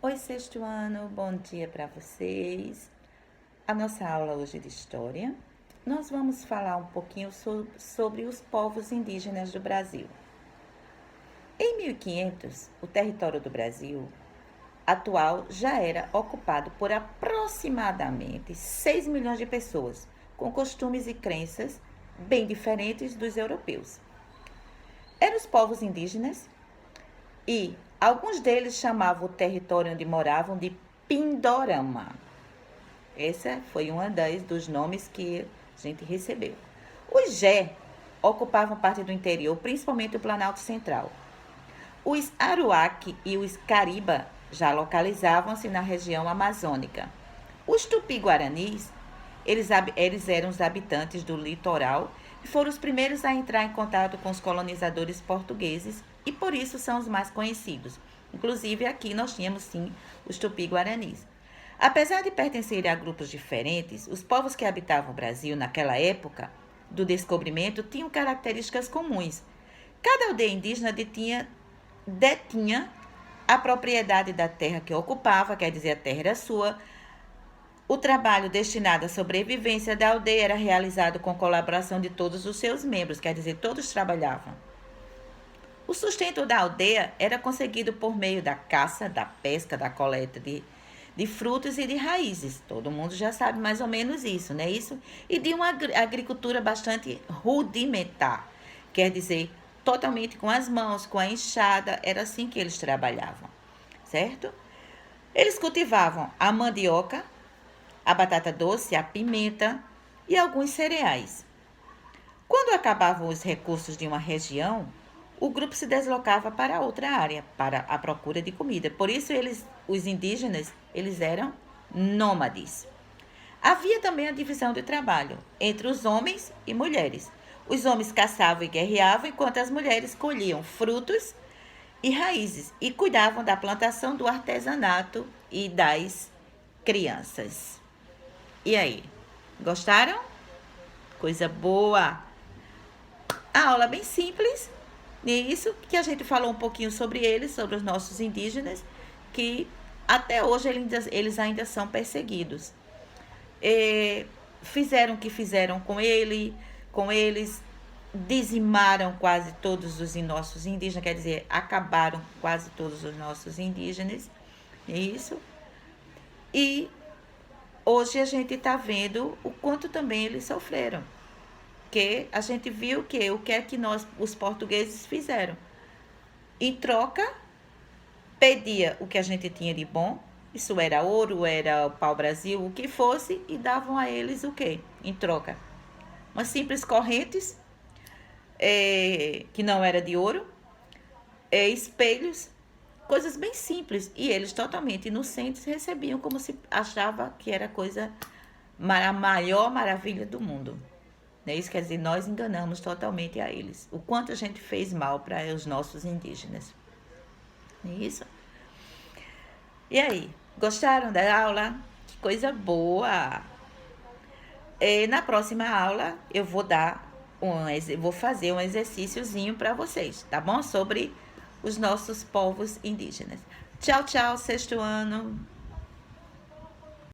Oi, sexto ano, bom dia para vocês. A nossa aula hoje de História, nós vamos falar um pouquinho sobre os povos indígenas do Brasil. Em 1500, o território do Brasil atual já era ocupado por aproximadamente 6 milhões de pessoas, com costumes e crenças bem diferentes dos europeus. Eram os povos indígenas e alguns deles chamavam o território onde moravam de Pindorama. Esse foi um dos nomes que a gente recebeu. Os Jé ocupavam parte do interior, principalmente o Planalto Central. Os Aruaque e os Cariba já localizavam-se na região amazônica. Os Tupi-Guaranis, eles eram os habitantes do litoral e foram os primeiros a entrar em contato com os colonizadores portugueses e por isso são os mais conhecidos. Inclusive aqui nós tínhamos sim os Tupi-Guaranis. Apesar de pertencerem a grupos diferentes, os povos que habitavam o Brasil naquela época do descobrimento tinham características comuns. Cada aldeia indígena detinha a propriedade da terra que ocupava, quer dizer, a terra era sua. O trabalho destinado à sobrevivência da aldeia era realizado com colaboração de todos os seus membros, quer dizer, todos trabalhavam. O sustento da aldeia era conseguido por meio da caça, da pesca, da coleta de frutos e de raízes. Todo mundo já sabe mais ou menos isso, né? E de uma agricultura bastante rudimentar, quer dizer, totalmente com as mãos, com a enxada, era assim que eles trabalhavam, certo? Eles cultivavam a mandioca, a batata doce, a pimenta e alguns cereais. Quando acabavam os recursos de uma região, o grupo se deslocava para outra área, para a procura de comida. Por isso, os indígenas, eles eram nômades. Havia também a divisão de trabalho entre os homens e mulheres. Os homens caçavam e guerreavam, enquanto as mulheres colhiam frutos e raízes e cuidavam da plantação, do artesanato e das crianças. E aí, gostaram? Coisa boa! A aula bem simples. Isso que a gente falou um pouquinho sobre eles, sobre os nossos indígenas, que até hoje eles ainda são perseguidos. Fizeram o que fizeram com eles, dizimaram quase todos os nossos indígenas, quer dizer, acabaram quase todos os nossos indígenas, isso. E hoje a gente está vendo o quanto também eles sofreram. Que a gente viu que o que é que os portugueses fizeram. Em troca, pedia o que a gente tinha de bom, isso era ouro, era o pau-brasil, o que fosse, e davam a eles o quê? Em troca. Umas simples correntes, que não era de ouro, espelhos, coisas bem simples. E eles, totalmente inocentes, recebiam como se achava que era a maior maravilha do mundo. Isso quer dizer, nós enganamos totalmente a eles. O quanto a gente fez mal para os nossos indígenas. Isso. E aí, gostaram da aula? Que coisa boa! Na próxima aula, eu vou fazer um exercíciozinho para vocês, tá bom? Sobre os nossos povos indígenas. Tchau, tchau, sexto ano!